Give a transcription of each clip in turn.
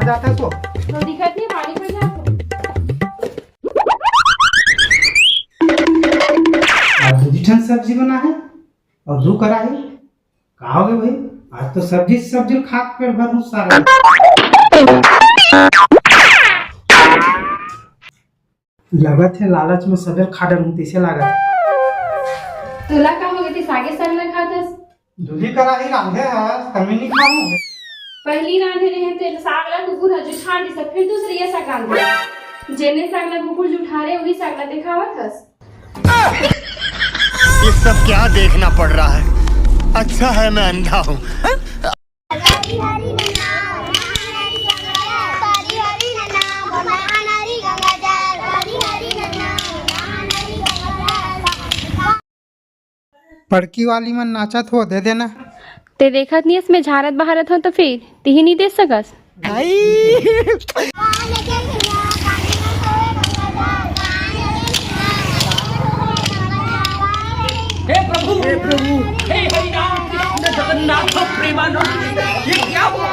जाता तो दिक्कत नहीं, पानी पड़ जाए। आज दूधी ठन सब्जी बना है और दू कढ़ाई। कहा हो गए भाई, आज तो सब्जी सब्जी खा के पेट भर सारा। लगत है लालच में सबेर खा डर हूँ तीसे लागत। तुला का हो गई सागे साग ना खातस? दूधी कढ़ाई रांधे है तमें नहीं खाऊं। पहली रांधे रहे थे साग ला कुकुर हजू छाड़ दी सब, फिर दूसरी ये साग रांधे जेने साग ला कुकुर जो उठा रहे वही साग ला दिखावत हस। ये सब क्या देखना पड़ रहा है? अच्छा है मैं अंधा हूँ। पड़की वाली मन नाचत हो दे देना। ते देखत नहीं इसमें झारत बहारत हो तो फिर तिही नहीं दे सकस। हे प्रभु हे हरि राम कृष्ण जगन्नाथ प्रेमानंद, ये क्या हुआ?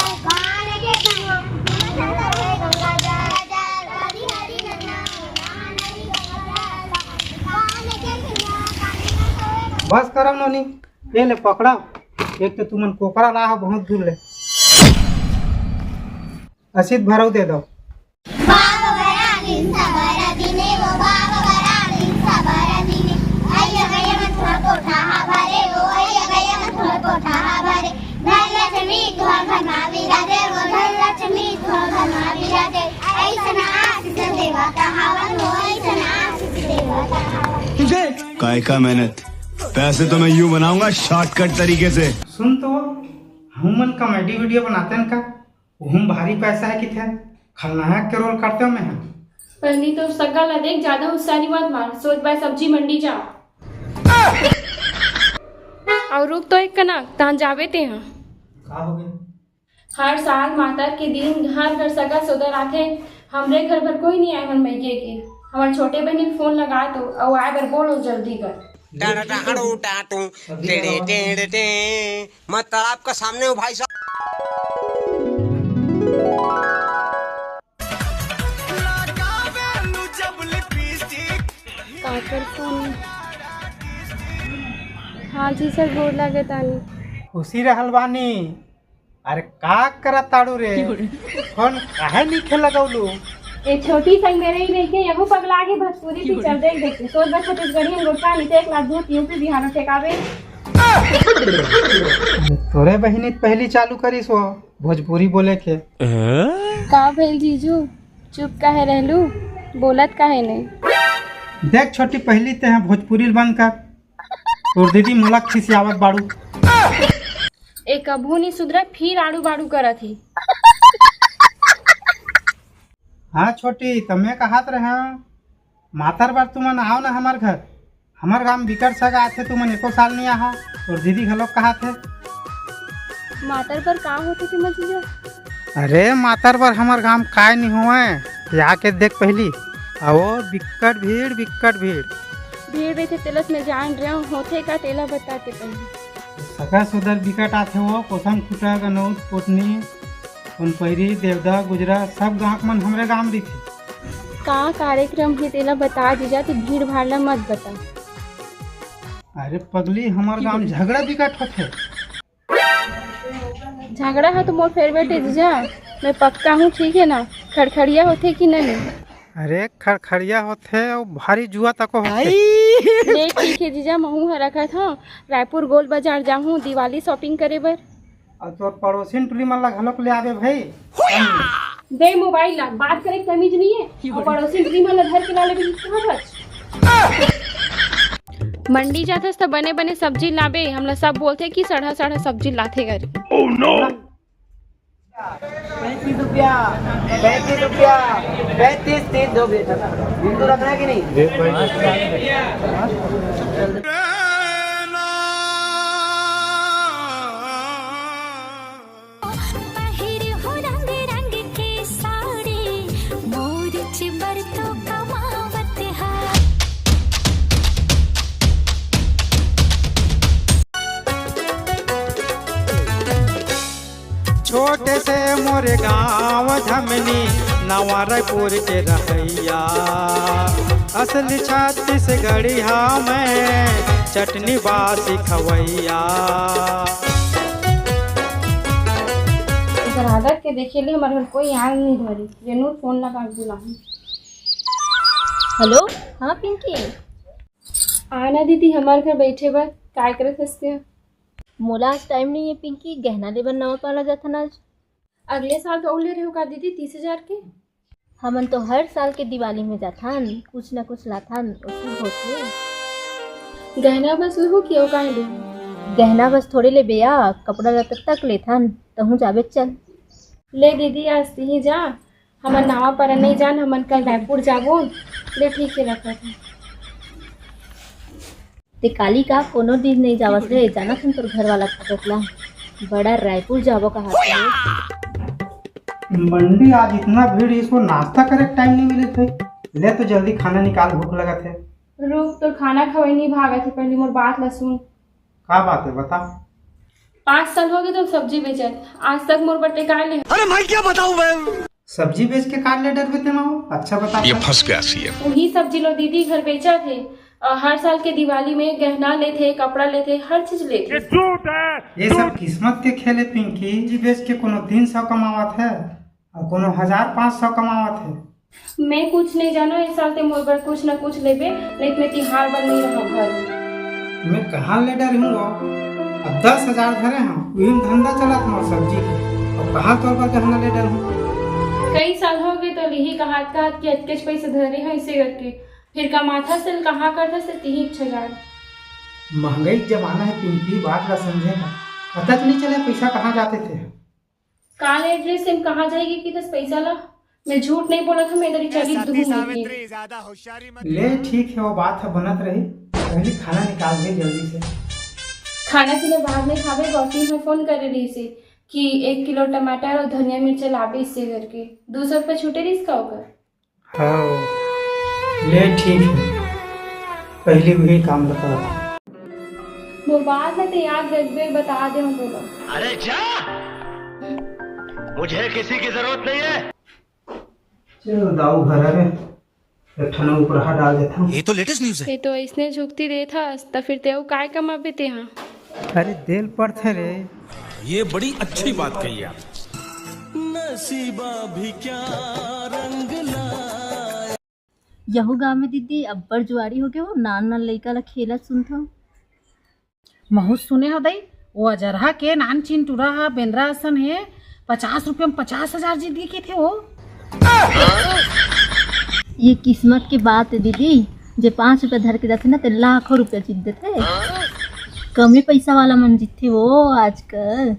बस करम नोनी, ये ले पकड़ा। एक तो तुमन कोकरा ला बहुत दूर ले, असित भरव दे दो। काय का मेहनत, पैसे तो मैं यूं बनाऊंगा शॉर्टकट तरीके से। सुन तो हम मन कॉमेडी वीडियो बनाते हैं का, हम भारी पैसा है किथे खलनायक के रोल करते हो मैं। पहली तो सगा ला देख, ज्यादा हुस्सानी मत मार, सोच बाय सब्जी मंडी जा। और रुक तो एक कना तहां जावे ते हैं। का हो गए? हर साल माता के दिन घर घर सगा सोदर आथे, हमरे घर भर कोई नहीं आए मन मैके के। हमारे छोटे बहन ने फोन लगा तो और आए बर बोलो जल्दी कर। मैं तालाब का सामने हूँ भाई साहब। काकर फोन। हाँ जी सर, बोल लगे तानी। खुशी रहल बानी। अरे का करत ताड़ू रे, फोन काहे नहीं खेल लगौलू? ए छोटी संग मेरे ही नहीं के यहू पगला के भोजपुरी पिक्चर देख देख सोच बस छत्तीसगढ़ी में गोटा नीचे एक लाख दूध यूपी बिहार ठेकावे। तोरे बहिनी पहली चालू करीस हो भोजपुरी बोले के। का भेल जीजू, चुप काहे रहलू, बोलत काहे नहीं? देख छोटी पहली ते हैं भोजपुरी बंद कर, और दीदी मुलक खिसियावत बाड़ू। एक अभू नहीं सुधरा फिर आड़ू बाड़ू करत ही। हाँ छोटी तमें कहात रहे मातर बार तुमन आओ ना हमार घर। हमार गांव बिकट सगा आथे, तुमन एको साल नहीं आहा। और दीदी घलोक कहा थे मातर पर का होते थे मजीजा? अरे मातर बार हमार गांव काय नहीं हुए, आके देख पहली। आओ बिकट भीड़ बिकट भीड़। भीड़ बैठे तेलस में जान रहे होते का तेला बताते पहले। सगा सुधर बिकट आथे हो, कोसम खुटा गनौत कोटनी उनपैरी देवदा गुजरा सब गाँव मन हमरे गाँव रही थी। का कार्यक्रम है तेला बता दीजा, तो भीड़ भाड़ मत बता। अरे पगली हमार गाँव झगड़ा बिकट होते। झगड़ा है तो मोर फेवरेट है जीजा, मैं पक्का हूँ ठीक है ना। खड़खड़िया होते कि नहीं? अरे खड़खड़िया होते और भारी जुआ तक होते। ठीक है जीजा, महू है रखा था रायपुर गोल बाजार जाऊँ दिवाली शॉपिंग करे बर। और तोर पड़ोसिन टुली मन ला घलोक ले आवे भाई। दे मोबाइल ला, बात करे तमीज नहीं है। और पड़ोसी टुली मन ला घर के लाले भी कहां बच। मंडी जाथस त बने बने सब्जी लाबे, हमला सब बोलते कि सड़ा सड़ा सब्जी लाथे घर। Oh no. 35 रुपया 35 तीन दो बेटा बिंदु रखना है कि नहीं? छोटे से मोरे गाँव झमनी नवा रायपुर के रहैया असली छत्तीसगढ़ी मैं चटनी बासी खवैया। इधर आदत के देखेले हमारे घर कोई याद नहीं धरी जरूर फोन लगा के बुलाऊं। हेलो, हाँ पिंकी, आना दीदी हमारे घर बैठे बा काय करत हंसते। मोला आज टाइम नहीं है पिंकी, गहना लेबर नवा पाला जाता ना आज। अगले साल तो ले रहे हो का दीदी 30,000 के। हमन तो हर साल के दिवाली में जाथन, कुछ न कुछ लाथन, उसमें होते। गहना बस लो कि ओ काहे लो? गहना बस थोड़े ले बेया, कपड़ा लता तक लेथन, तहु जाबे चल। ले दीदी आज ही जा, हमन नावा पर नहीं जान, हमन कल रायपुर जाबो। ले ठीक है रखा था। ते काली का कोनो दिन नहीं जावत रे, जाना तुम तोर घर वाला खटकला बड़ा रायपुर जाबो का हाथ में। मंडी आज इतना भीड़, इसको नाश्ता करे टाइम नहीं मिले थे। ले तो जल्दी खाना निकाल, भूख लगा थे। रुक तो खाना खवाई नहीं भागा थे, पहले मोर बात ला सुन। क्या बात है बता। 5 साल हो गए तो सब्जी बेचत, आज तक मोर बटे का ले। अरे मैं क्या बताऊं मैं। सब्जी बेच के काट ले डर बेते माओ। अच्छा बता। ये फंस गया सी है। वही सब्जी लो दीदी घर बेचा थे। हर साल के दिवाली में गहना लेते, कपड़ा लेते, हर चीज लेते। ये सब किस्मत के खेले पिंकी जी। बेच के कोनो 300 कमावत है और कोनो 1500 कमावत है। मैं कुछ नहीं जाना, इस साल ते मोर बर कुछ न कुछ लेबे, नहीं मैं तिहार बन नहीं रहा घर। मैं कहाँ ले डर हूँ। अब 10,000 धरे हैं, वही धंधा चला तुम्हारा सब्जी की। और कहाँ तौर पर गहना ले डर हूँ। कई साल हो गए तो लिही कहा कि अटकेच पैसे धरे हैं इसे करके, फिर कमाथा से कहाँ करता से 3,000। महंगाई जमाना है पिंकी, बात का समझेगा। पता तो नहीं चला पैसा कहाँ जाते थे। काल एड्रेस से कहाँ जाएगी कि 10 पैसा ला। मैं झूठ नहीं बोला था, मैं इधर ही चली दूंगी। ले ठीक है, वो बात है बनत रही। पहले खाना निकाल दे जल्दी से। खाना पीना बाद में खावे। गौती में फोन कर रही से कि 1 किलो टमाटर और धनिया मिर्च लावे इससे करके 200 रुपये छूटे रही इसका होकर। हाँ ले ठीक है, पहले वही काम बताओ। वो बात है तो याद रख दे, बता दे हम बोलो। अरे जा, मुझे किसी की जरूरत नहीं है। चलो दाऊ घर है, ठना ऊपर हाथ डाल देता हूँ। ये तो लेटेस्ट न्यूज़ है। ये तो इसने झुकती दे था तो फिर ते काय कमाबे ते। हाँ अरे दिल पर थे रे। ये बड़ी अच्छी बात कही आप। नसीबा भी क्या रंग लाया। यहू गाँव में दीदी अब्बर जुआरी हो गए, वो नान नान लड़का ला खेला सुनता महू सुने हो दई वो अजरहा के नान चीन टूरा बेंद्रा असन है। 50 रुपये में 50,000 जीत गए थे वो। ये किस्मत की बात है दीदी, जे 5 रुपये धर के जाते ना तो लाखों रुपया जीत देते। कम ही पैसा वाला मन जीते वो आजकल।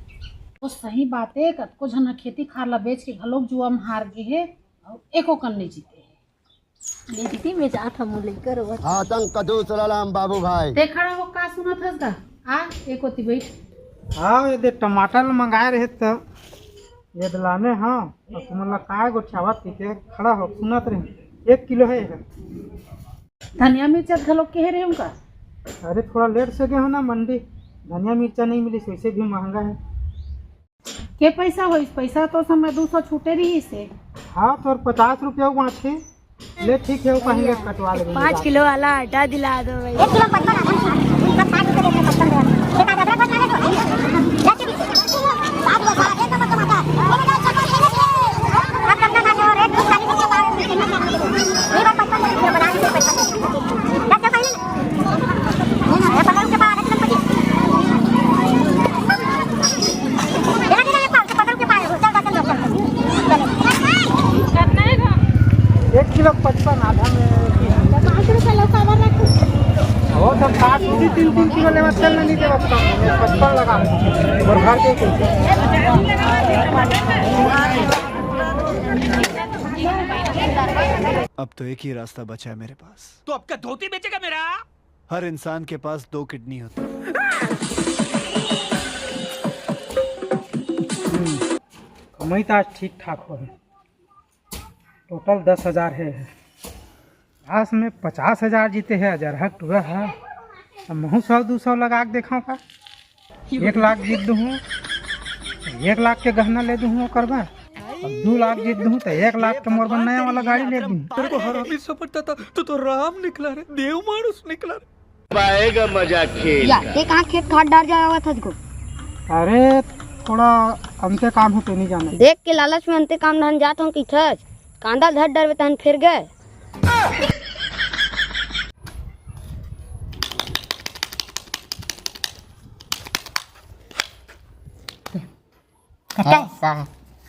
वो सही बात है, कतको झन खेती खार ला बेच के घलोक जुआ में हार गए है और एको कन नहीं जीते है। ले दीदी मैं जात हम लेकर आतंक का दूसरा नाम बाबू भाई। देख खड़ा हो का सुना था का आ एको ती बैठ। हाँ ये दे टमाटर मंगाए रहे तो ये दिलाने। हाँ और तुम्हारा काय गो चावत पीते खड़ा हो सुनत रहे। 1 किलो है। धनिया मिर्चा घलोक के रहे उनका। अरे थोड़ा लेट से गए हो ना मंडी, धनिया मिर्चा नहीं मिली, वैसे भी महंगा है। के पैसा हो इस पैसा तो समय 200 छूटे रही से। हाँ तो 50 रुपया वहाँ थे। ले ठीक है, वो कहेंगे कटवा लेंगे। 5 किलो वाला आटा दिला दो भाई। 1 किलो 55 आधा में 5 रुपये लौका रखो। वो सब 3 किलो लेवा चल नहीं देवा 55 लगा और घर के अब तो एक ही रास्ता बचा है मेरे पास। तो अब क्या धोती बेचेगा मेरा? हर इंसान के पास 2 किडनी होती है। कमाई तो आज ठीक ठाक हो। टोटल 10,000 है। घास में 50,000 जीते हैं। अजरहा टूरा है। अब महू 100-200 लगा के देखा का 1 लाख जीत दूँ। 1 लाख के गहना ले दूँ वो करवा, अब 2 लाख जीत दूँ तो 1 लाख के मोर नया वाला गाड़ी ले दूँ। तेरे को हरामी समझता था तो राम निकला रे, देव मानुस निकला रे। पाएगा मजा खेल या ते कहाँ खेत खाद डाल जाया हुआ था तुझको? अरे थोड़ा हमसे काम हो तो नहीं जाना। देख के लालच में अंते काम धान जात हूँ कि थच कांदा धर डर तहन फिर गए।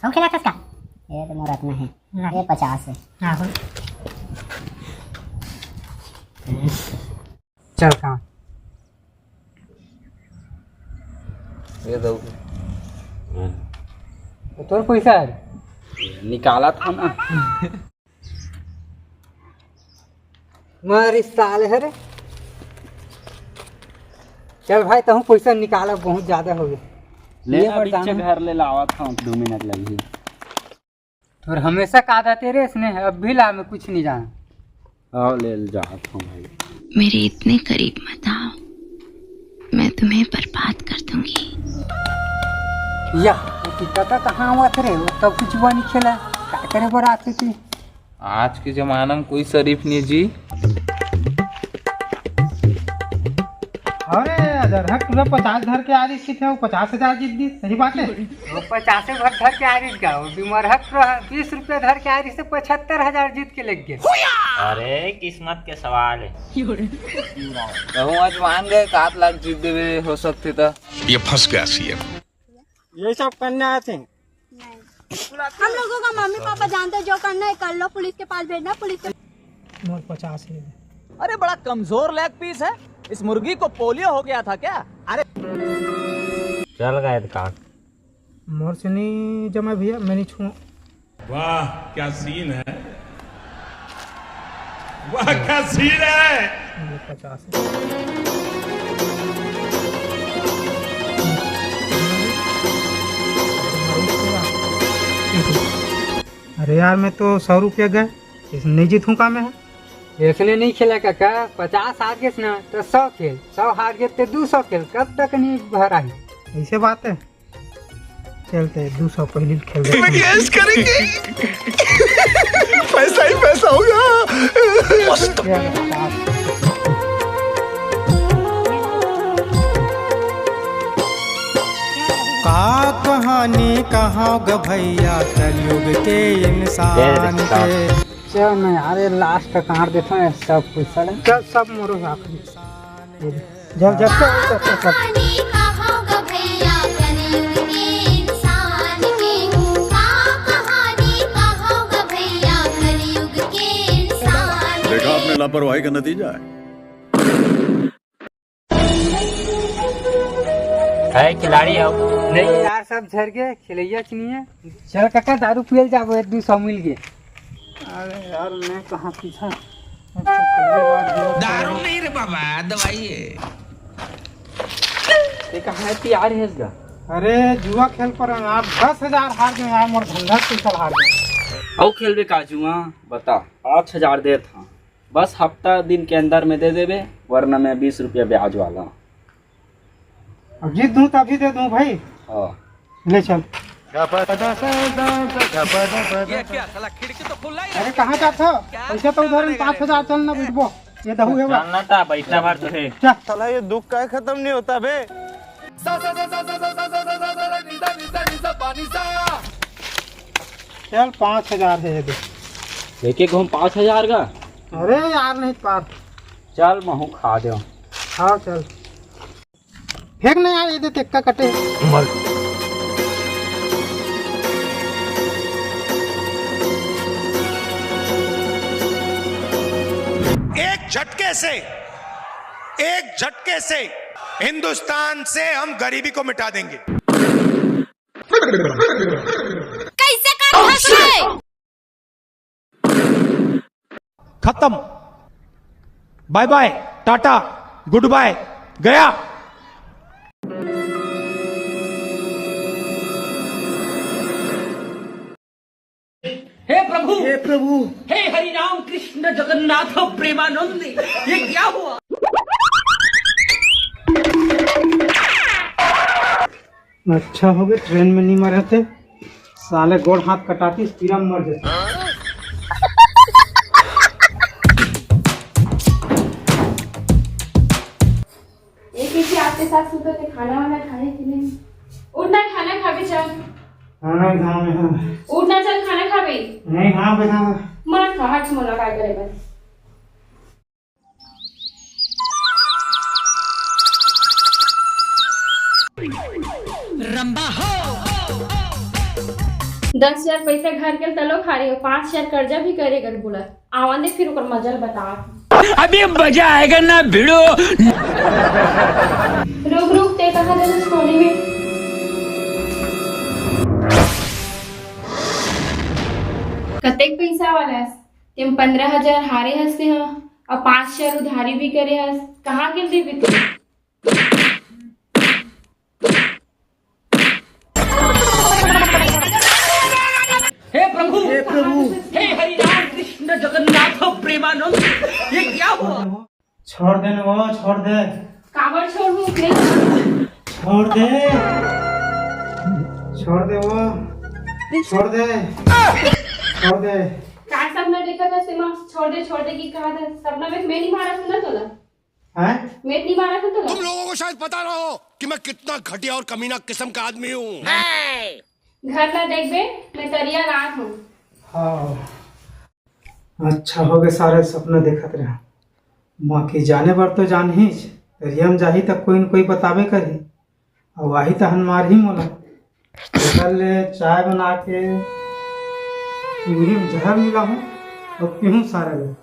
सौ खिला कसका ये तो मोरत में है, ये 50 है। चल काम ये दो तोर पैसा है निकाला था ना। मर साल है रे। चल भाई तहु पैसा निकाला, बहुत ज्यादा हो गया। ले घर ले लावा था, 2 मिनट लगी। और हमेशा कादा तेरे इसने अब भी ला, मैं कुछ नहीं जाना। आओ ले जाता हूँ भाई। मेरे इतने करीब मत आओ, मैं तुम्हें बर्बाद कर दूंगी। या पता कहाँ हुआ थे वो तब कुछ हुआ नहीं खेला, क्या करे बरात थी। आज के जमाना में कोई शरीफ नहीं जी। अरे अगर हक तुझे 50 धर के आ रही थी, वो 50,000 जीत दी, सही बात है। वो 50 भर धर के आ रही का, वो बीमार हक 20 रुपया धर के आ रही से 75,000 जीत के लग गए। अरे किस्मत के सवाल है। कहूँ आज मान गए 7 लाख जीत देवे हो सकते था। ये फंस गया सीएम। ये सब करने आए थे। हम लोगों का मम्मी पापा जानते जो करना है कर लो, पुलिस के पास भेजना, पुलिस के 50 है। अरे बड़ा कमजोर लेग पीस है, इस मुर्गी को पोलियो हो गया था क्या? अरे चल गए काट मोर से नहीं जमा भैया, मैं नहीं छूँ। वाह क्या सीन है, वाह क्या सीन है। 50 अरे यार मैं तो 100 रुपया गए, इसमें नहीं जीतूँ का मैं। इसने नहीं खेला काका, 50 हार गए ना तो 100 खेल, 100 हार गए तो 200 खेल, कब तक नहीं भर आई। ऐसे बात है, चलते 200 पहले खेल करेंगे। पैसा ही पैसा होगा। का कहानी कहाँ ग भैया कलयुग के इंसान के। चल मैं यार लास्ट कहाँ देता है सब कुछ साले, चल सब मोरो आखिरी जब जब सब देखा आपने लापरवाही का नतीजा है। खिलाड़ी आओ नहीं यार सब झर गए, खिलैया चनिए। चल काका दारू पियल जाबो, 200 मिल गए। अरे यार मैं कहाँ पीछा, दारू नहीं रे बाबा, दवाई है। ये कहाँ है तैयार है इसका? अरे जुआ खेल पर यार 10,000 हार गए यार, मोर धंधा टूटल हार गए। आओ खेल बे काजुआ, बता 5,000 दे था, बस हफ्ता दिन के अंदर में दे देवे, वरना मैं 20 रुपया ब्याज वाला। अब जीत दूँ तभी दे दूँ भाई। हाँ ले चल। ये क्या साला खिड़की तो खुला ही है। अरे कहाँ जाते हो, पैसा तो उधर 5,000 चलना बैठबो, ये दहू है चलना था बैठना बार तो है। चल साला ये दुख का खत्म नहीं होता बे। चल 5,000 है ये दे। लेके घूम 5,000 का। अरे यार नहीं पार, चल महू खा दो। हाँ चल फेंक नहीं यार, ये दे टेक्का कटे। एक झटके से हिंदुस्तान से हम गरीबी को मिटा देंगे। कैसे कर खत्म, bye bye, tata, goodbye, गया। हे प्रभु, हे प्रभु, हे हरि राम कृष्ण जगन्नाथ प्रेमानंद, ये क्या हुआ? अच्छा हो गए ट्रेन में नहीं मरे थे, साले गोड़ हाथ कटाती पीरा में मर जाते। एक ही आपके साथ सुबह के खाना वाना खाने के लिए उठना खाना खा के चल। नहीं गाँव में है। उठना चल खाना खा बे। नहीं गाँव में था। मत खा हट मुलाकात करे बस। रंबा हो 10,000 पैसा घर के तलो खा रही हो, 5,000 कर्जा भी करेगा बोला आवन दे फिर ऊपर मजल बता। अभी मजा आएगा ना भिड़ो। रुक रुक ते कहा दे सोने में कतेक पैसा वाला तुम 15,000 हारे हंसते हो और 5,000 उधारी भी करे हंस कहाँ गिर देवी तुम। हे प्रभु हे हरि राम कृष्ण जगन्नाथ प्रेमानंद, ये क्या हुआ? छोड़ दे वो, छोड़ दे। काबर छोड़ू नहीं छोड़ दे, छोड़ दे वो, छोड़ दे, छोड़ दे। काय सपना देखा था सीमा छोड़ दे की कहा था सपना में मैं नहीं मारा था ना तोला हैं? मैं नहीं मारा था तोला। तुम लोगों को शायद पता ना हो कि मैं कितना घटिया और कमीना किस्म का आदमी हूँ। घर ना देख बे मैं तरिया रात हूँ। हाँ अच्छा हो गए सारे सपना देखत रहे। माँ की जाने पर तो जान ही हम जाही तब कोई न कोई बतावे करी और वही तो हमार ही मोला कल चाय बना के में जहर मिला हूँ और पीहूँ सारे लोग,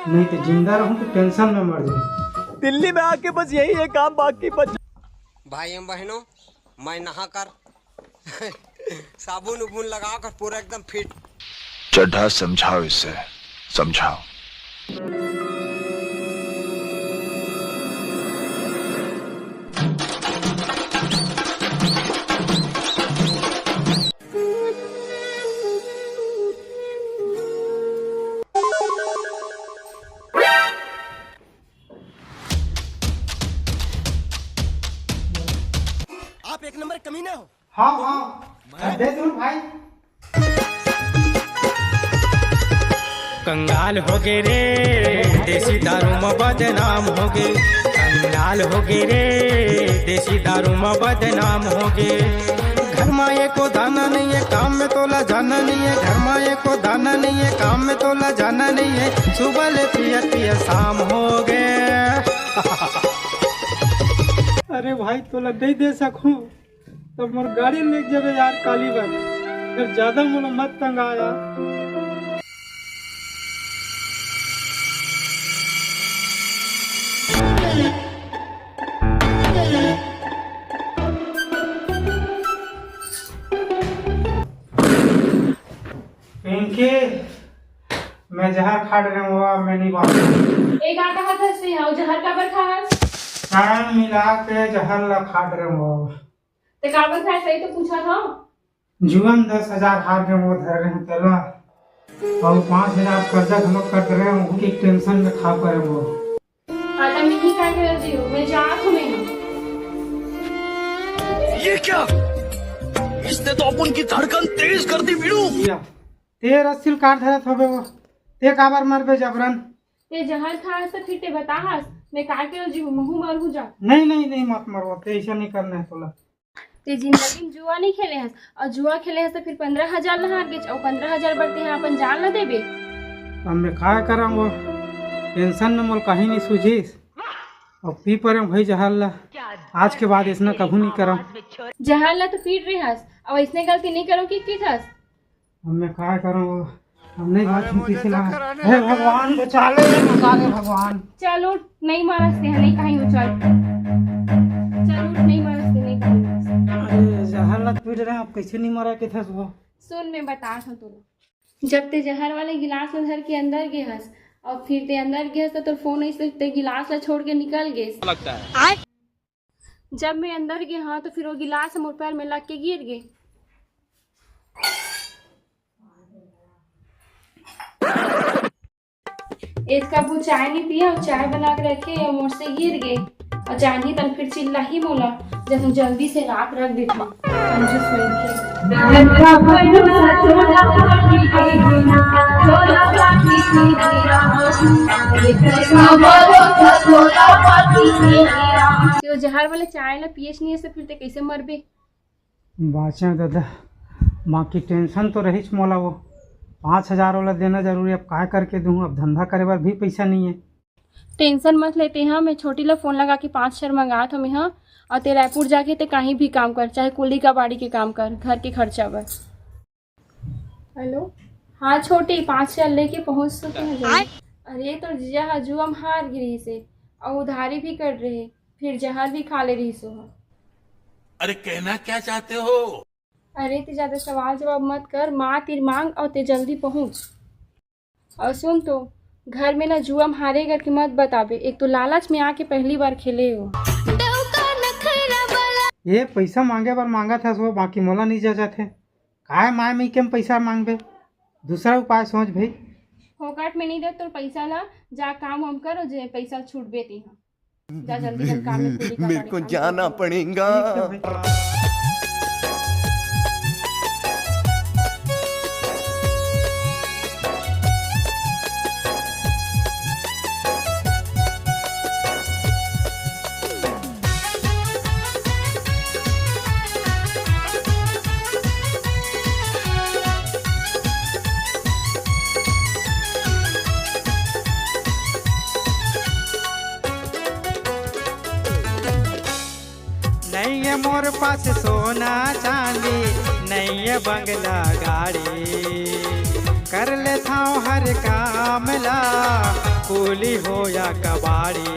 नहीं तो जिंदा रहूँ तो टेंशन में मर जाऊँ। दिल्ली में आके बस यही है काम, बाकी बच। भाई बहनों मैं नहा कर साबुन उबुन लगा कर पूरा एकदम फिट। चड्ढा समझाओ इसे, समझाओ। आप एक नंबर कमीने हो। हाँ हाँ दे दूँ भाई। कंगाल हो गे रे देसी दारू में बदनाम हो गे, कंगाल हो गे रे देसी दारू में बदनाम हो गे। घर माए को दाना नहीं है, काम में तोला जाना नहीं है, घर माए को दाना नहीं है, काम में तोला जाना नहीं है। सुबह ले पिया पिया शाम हो गए। अरे भाई तोला नहीं दे सकूं तो मोर गाड़ी ले जाबे यार काली बात, अगर ज्यादा मोला मत तंगा यार। पिंकी मैं जहर खा रहा हूँ, मैं नहीं बात एक आटा हाथ हंसते हैं जहर काबर खास टाइम मिला के जहर ला खा रहे हो ते काबर खाए सही तो पूछा था। जुअन 10,000 हार रहे वो धर रहे हैं तेला और 5,000 कर्जा हम लोग कर रहे हैं, उनकी टेंशन में खा पड़े वो। आता मैं ही खा के रही हूँ, मैं जा हूँ मैं। ये क्या? इसने तो अपन की धड़कन तेज कर दी वीरू। ते रस्सिल काट धरत होबे वो, ते काबर मरबे जबरन। ते जहर खास तो फिर ते बताहस मैं का के रही हूँ, महू मर हूँ जा। नहीं नहीं नहीं मत मरो, ते ऐसा नहीं करना है तोला। ते जिंदगी में जुआ नहीं खेले हस और जुआ खेले हस तो फिर 15,000 ला हार गए और 15,000 बढ़ते हैं अपन जान न देबे। अब मैं क्या करम वो टेंशन में मोल कहीं नहीं सूझीस और पी पर भाई जहर ला, आज के बाद इसने कभी नहीं करम। जहर ला तो पीट रही हस और इसने गलती नहीं करो कि हस। अब मैं क्या करूँ वो, हम नहीं बात किसी ना। हे भगवान बचा ले भगवान। चलो नहीं मारसते हैं नहीं कहीं उछल, चलो नहीं मारसते नहीं कहीं। अरे जहर ला पीट रहे हैं, अब कैसे नहीं मरा के था वो। सुन मैं बता हूँ तुम, जब ते जहर वाले गिलास में धर के अंदर गए हस और फिर ते अंदर गए तो फोन ऐसे ते गिलास ला छोड़ के निकल गए लगता है। जब मैं अंदर गए हाँ तो फिर वो गिलास मोर पैर में लग के गिर गए। एक कप वो चाय नहीं पिया और चाय बना के रखे और मुझसे गिर गए और जानी तन फिर चिल्ला ही मोला जब जल्दी से रात रख देती मुझे तो जहर वाले चाय ला पियस नहीं है फिर ते कैसे मरबे। बाचा दादा माँ की टेंशन तो रही मोला वो 5,000 वाला देना जरूरी, अब काय करके दूँ, अब धंधा करे बार भी पैसा नहीं है। टेंशन मत लेते हैं, मैं छोटी ला फोन लगा के 5 शहर मंगा था मैं। हाँ और ते रायपुर जाके ते कहीं भी काम कर, चाहे कुली का बाड़ी के काम कर, घर के खर्चा पर। हेलो हाँ छोटी 5 शहर लेके पहुँच तो है। अरे तो जीजा हजू हम हार गिरी से और उधारी भी कर रहे, फिर जहर भी खा ले रही सो। अरे कहना क्या चाहते हो? अरे ते ज्यादा सवाल जवाब मत कर, माँ तीर मांग और ते जल्दी पहुँच। और सुन तो घर में ना जुआ हारे करके मत बताबे, एक तो लालच में आके पहली बार खेले हो। ये पैसा मांगे बार मांगा था सो, बाकी मोला नहीं जा जाते काय माए में केम पैसा मांगबे, दूसरा उपाय सोच भाई। फोकट में नहीं दे तो पैसा ला, जा काम हम करो जे पैसा छूट बेती है। जा जल्दी कर काम में मेरे को जाना पड़ेगा। नहीं है मोर पास सोना चांदी, नहीं है बंगला गाड़ी, कर लेता हूँ हर काम ला, कूली हो या कबाड़ी।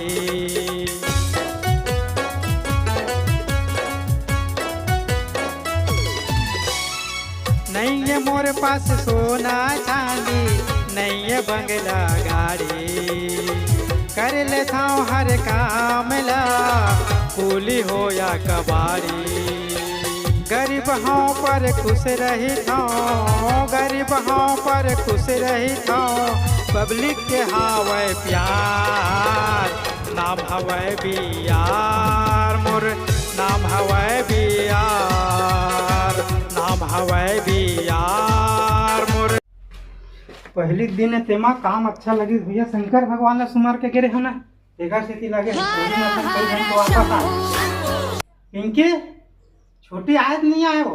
नहीं है मोर पास सोना चांदी, नहीं है बंगला गाड़ी, कर लेता हूँ हर काम ला, कूली हो या कबाड़ी। गरीब हाँ पर खुश रही था, गरीब हाँ पर खुश रही था, पब्लिक के हावे प्यार, नाम हवे बियार मोर, नाम हवे बियार, नाम हवे बियार मोर। पहली दिन है तेमा काम अच्छा लगी भैया, शंकर भगवान ने सुमर के गिरे हो ना, देखा से लगे पिंकी छोटी आज नहीं आए हो।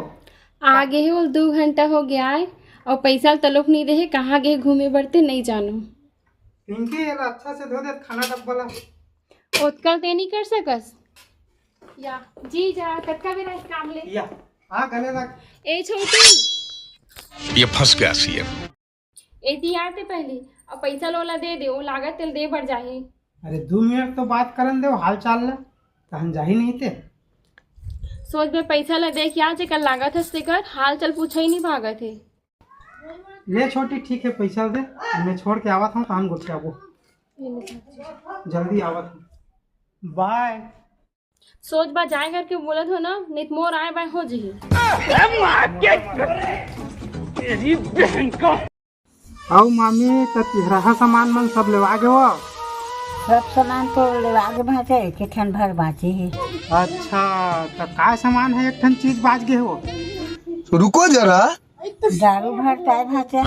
आ गए हो 2 घंटा हो गया है और पैसा तलोक नहीं दे, कहाँ गए घूमे बढ़ते नहीं जानो। पिंकी अच्छा से धो दे खाना डब्बा ला, उत्कल ते नहीं कर सकस या जी जा कटका भी रह काम ले या आ गले रख। ए छोटी ये फंस गया सीएम। एती आते पहले और पैसा लोला दे दे, वो लागत तेल दे बढ़ जाए। अरे 2 मिनट तो बात करन दे, हाल चाल ला तहन जाही नहीं थे। सोच में पैसा ला दे क्या जे कल लागत है कर, हाल चल पूछा ही नहीं भागत है। ले छोटी ठीक है पैसा दे, मैं छोड़ के आवा था तहन गुठिया वो जल्दी आवा था। बाय। सोच बा जाए करके बोलत हो ना, नित मोर आए बाय हो जी। तेरी बहन का आओ मामी तो तिहरा सामान मन सब लेवा गए हो। सब सामान तो लेवागे भाजे के ठन भर बाचे है। अच्छा तो का सामान है, एक ठन चीज बाज गए हो। रुको जरा, दारू भर टाइम भाजे।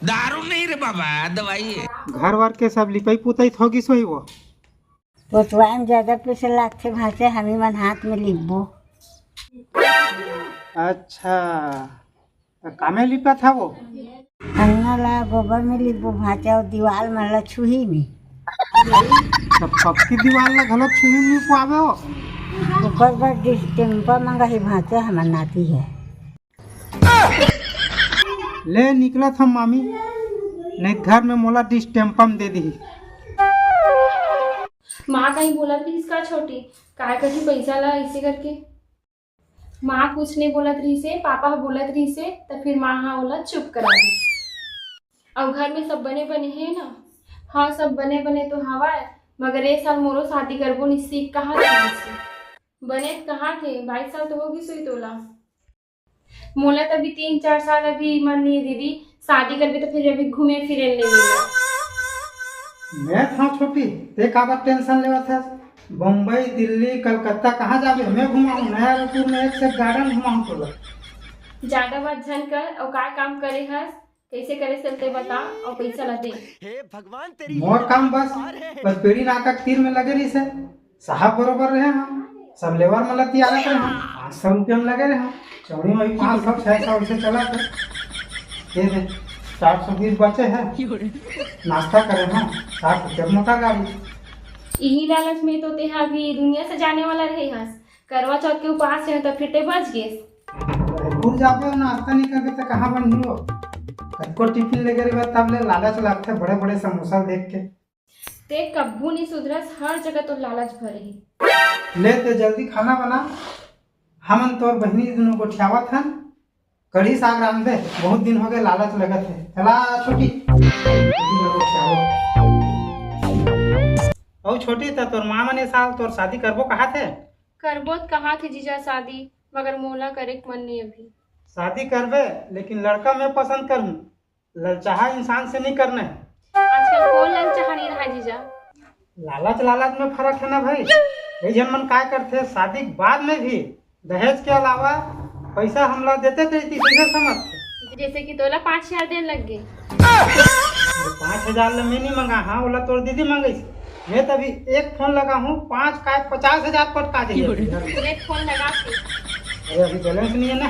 दारू नहीं रे बाबा, दवाई है। घर वर के सब लिपाई पुताई होगी सोई वो पोतवान ज्यादा पैसे लागते भाजे, हमें मन हाथ में लिखबो। अच्छा तो कामे लिपा था वो अंगना ला गोबर में लिखबो भाजे और दीवार में ला छुही में। तो पक्की दीवार ला घलो छुही नहीं पावे हो। ऊपर पर डिस्टेम्पर मंगा ही भाजे हमार नाती है। ले निकला था मामी, नहीं घर में मोला डिस्टेम्पम दे दी। माँ कहीं बोला थी इसका छोटी काय कठी पैसा ला ऐसे करके। माँ कुछ नहीं बोलत रही से, पापा बोलत रही से, तो फिर माँ हाँ बोला चुप करा दी। और घर में सब बने बने हैं ना। हाँ सब बने बने तो हवा है, मगर ये साल मोरो शादी करबो निश्चित कहाँ थे बने कहाँ थे। 22 साल तो होगी सोई तोला। मोला तो अभी 3-4 साल अभी मन नहीं है दीदी, शादी करबे तो फिर अभी घूमे फिरे ले मिला। मैं था छोटी ते का बात टेंशन लेवा था, बम्बई दिल्ली कलकत्ता कहाँ जाबे? मैं घुमाऊँ नया रायपुर में एक से गार्डन घुमाऊँ तो ज्यादा बात झन कर और का काम करे हस कैसे करे चलते बता और पैसा ला दे। मोर काम बस पेड़ी नाका तीर में लगे रही से साहब बरोबर रहे हम सब लेबर मतलब तैयार करे हम 500 रुपये में लगे रहे हम चौड़ी में 500 600 ऐसे चला कर दे दे 420 बचे हैं नाश्ता करे हम 60 रुपये मोटा गाड़ी। यही लालच में तो तेहा भी दुनिया से जाने वाला रहे हस करवा चौथ के उपास है तो फिटे बच गए। दूर जाते हो नाश्ता नहीं करके तो कहाँ बन हो को टिफिन लेकर तब ले लालच लागते बड़े बड़े समोसा देख के ते कब्बू नहीं सुधरस हर जगह तो लालच भरे ही। ले ते जल्दी खाना बना हमन तोर बहनी दोनों को ठियावत हन कढ़ी साग रांध दे बहुत दिन हो गए लालच लगत है चला छोटी ओ छोटी तो तोर माँ मने साल तोर शादी करबो कहा थे? करबो कहा थे जीजा शादी मगर मोला करे मन नहीं अभी। शादी करबे लेकिन लड़का मैं पसंद करूँ ललचाहा इंसान से नहीं करना है। आजकल कौन ललचाहा नहीं रहा जीजा। लालच लालच में फर्क है ना भाई। ये जन मन काय करते शादी के बाद में भी दहेज के अलावा पैसा हम लोग देते थे कैसे समझ जैसे कि तोला 5,000 देने लग गए। 5,000 मैं नहीं मंगा हाँ बोला तोर दीदी मंगई मैं तभी एक फोन लगा हूँ 5 का 50,000 पटका चाहिए। एक फोन लगा के अरे अभी बैलेंस नहीं है ना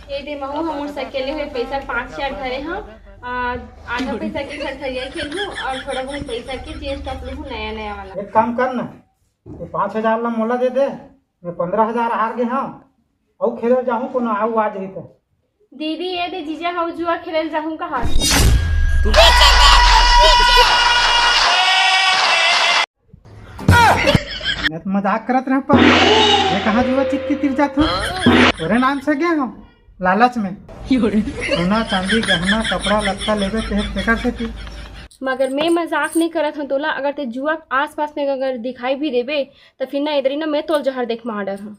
ये दे महू हम सकेले हुए पैसा 5,000 धरे हाँ आधा पैसा के खरखरिया खेलूँ और थोड़ा बहुत पैसा के जीएस टॉप लूँ नया नया वाला। एक काम कर ना ये 5,000 ला मोला दे दे मैं 15,000 हार गए हाँ और खेले जाऊँ को ना आऊ आज ही तो दीदी ये दे जीजा हाउ जुआ खेले जाऊँ कहा मैं तो मजाक करत रह पर ये कहाँ जुआ चिक्की तिर जात हूँ तोरे नाम से गए हम लालच में सोना चांदी गहना कपड़ा लत्ता लेवे तेकर से थी। मगर मैं मजाक नहीं करत हूँ तोला अगर ते जुआ आस पास में अगर दिखाई भी देवे तो फिर ना इधर ना मैं तोल जहर देख मार हूँ।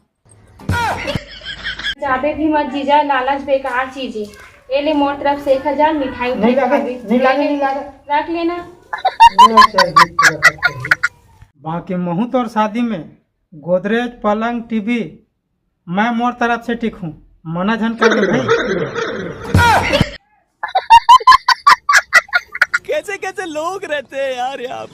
जाबे भी मत जीजा लालच बेकार चीज है ये ले मोर तरफ से 1,000 मिठाई नहीं रख लेना। बाकी महू तोर शादी में गोदरेज पलंग टीवी मैं मोर तरफ से टिक हूँ मना झन कर भाई। कैसे कैसे लोग रहते हैं यार यहाँ।